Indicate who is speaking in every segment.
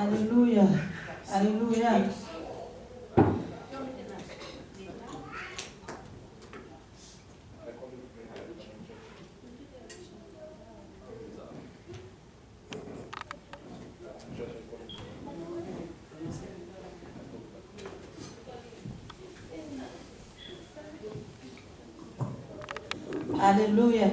Speaker 1: Alléluia. Alléluia. Alléluia.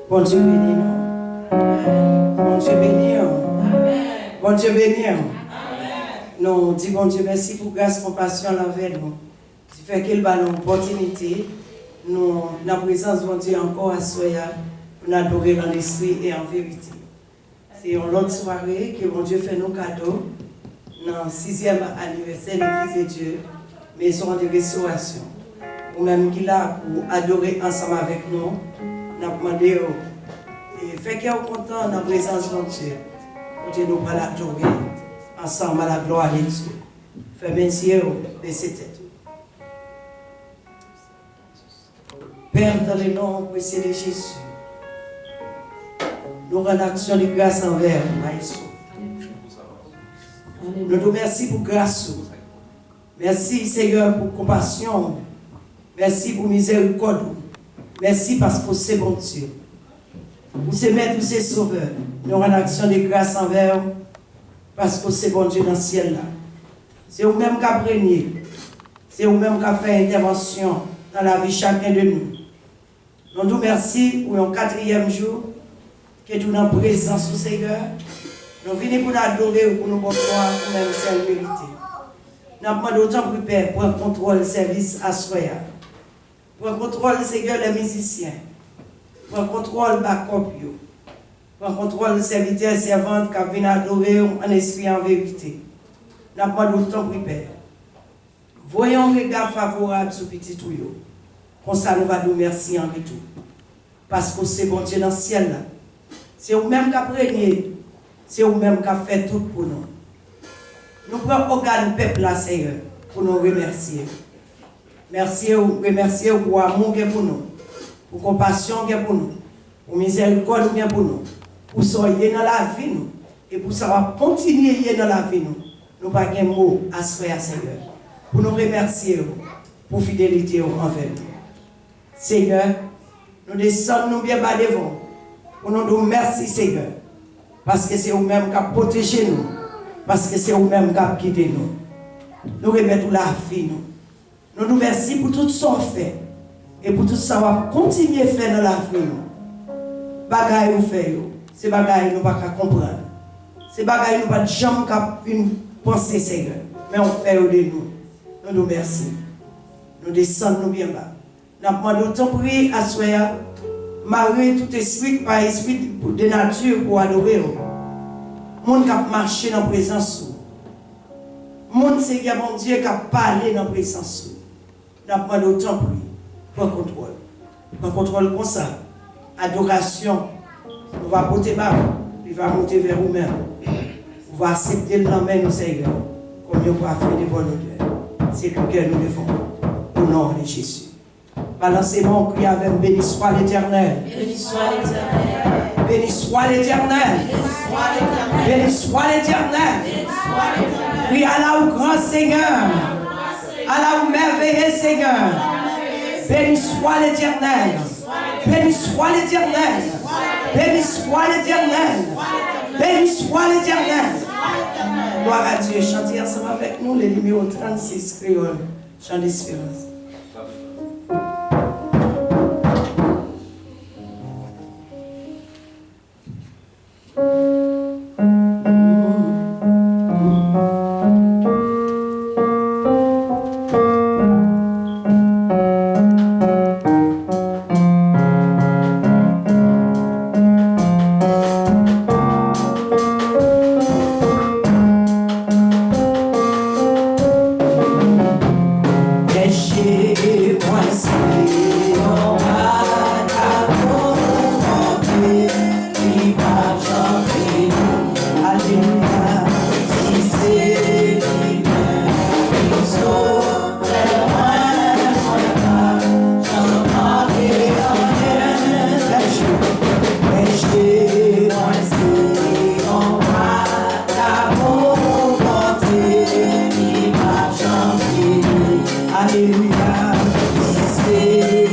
Speaker 1: Bon Dieu béni nous. Bon Dieu béni nous. Bon Dieu béni nous. Nous disons bon Dieu merci pour grâce, compassion envers nous. Tu fais qu'il va nous opportunité. Nous, dans la présence de bon Dieu encore à Soya, nous adorer dans l'esprit et en vérité. C'est une autre soirée que bon Dieu fait nos cadeaux dans le 6e anniversaire de l'Église de Dieu, maison de restauration. Ou même qui là pour adorer ensemble avec nous. Nous avons demandé, fait qu'il est content dans la présence de Dieu. Dieu nous va l'adorer ensemble à la gloire de Dieu. Fais merci, baissez tête. Père, dans le nom précieux de Jésus, nous rendons action de grâce envers Maïsou. Nous te remercions pour grâce. Merci, Seigneur, pour compassion. Merci pour miséricorde. Merci parce que c'est bon Dieu. Vous c'est maître, vous c'est sauveur. Nous rendons action de grâce envers parce que c'est bon Dieu dans le ciel là. C'est vous-même qui avez régné. C'est vous-même qui avez fait intervention dans la vie de chacun de nous. Nous nous remercions pour un 4e jour que nous sommes en présence du Seigneur. Nous venons pour nous adorer, pour nous bonsoir, pour nous faire vérité. Nous demandons autant pour Père pour un contrôle service à Soya. Pour un contrôle, Seigneur, les musiciens. Pour un contrôle, backup. Pour un contrôle, les serviteurs et servantes qui viennent adorer en esprit et en vérité. Nous demandons autant pour Père. Voyons un regard favorable sur petit tuyau. Comme ça, nous allons nous remercier en retour. Parce que c'est bon Dieu dans le ciel là. C'est vous-même qui avez régné. C'est vous-même qui avez fait tout pour nous. Nous prenons organe peuple là, Seigneur, pour nous remercier. Merci, remercier pour l'amour pour nous, pour compassion pour nous, pour miséricorde pour nous, pour soyez dans la vie nous, et pour ça va continuer dans la vie nous. Nous n'avons pas de mots à se faire, Seigneur. Pour nous remercier pour fidélité envers nous. Seigneur, nous descendons nous bien bas devant. Pour nous dire merci, Seigneur. Parce que c'est vous-même qui avez protégé nous. Parce que c'est vous-même qui avez quitté nous. Nous remettons la vie nous. Nous nous remercions pour tout ce qu'on fait. Et pour tout ce qu'on va continuer à faire dans la vie nous. Bagaille nous fait, c'est bagaille nous ne pouvons pas comprendre. C'est bagaille nous ne pouvons pas jamais penser, Seigneur. Mais on fait de nous. Nous nous remercions. Nous descendons bien bas. Nous demandons autant prier à Soya, marier tout esprit par esprit de nature pour adorer. Monde qui a marché dans la présence. Monde Seigneur mon Dieu qui a parlé dans la présence. Nous demandons autant prier pour un contrôle. Pour un contrôle comme ça. Adoration. On va porter bas. Il va monter vers vous-même. On va accepter le nom de Seigneur. Comme nous pouvons faire des bonnes odeurs. C'est ce que nous devons. Au nom de Jésus. Balancez-moi, on crie avec béni soit l'Éternel.
Speaker 2: Béni soit l'Éternel.
Speaker 1: Béni soit l'Éternel. Béni soit l'Éternel. Crie à la grand Seigneur. À la merveilleux Seigneur. Béni soit l'Éternel. Béni soit l'Éternel. Béni soit l'Éternel. Béni soit l'Éternel. Gloire à Dieu. Chantez ensemble avec nous le numéro 36 créole. Chant d'espérance. Alléluia, c'est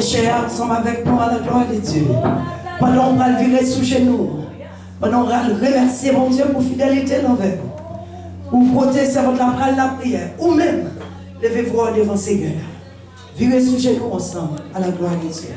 Speaker 1: cher ensemble avec nous à la gloire de Dieu. Pendant qu'on va le virer sous genoux. Pendant qu'on va le remercier, mon Dieu, pour fidélité envers nous. Ou côté, c'est votre la prière. Ou même, levez-vous devant le Seigneur. Virez sous genoux ensemble à la gloire de Dieu.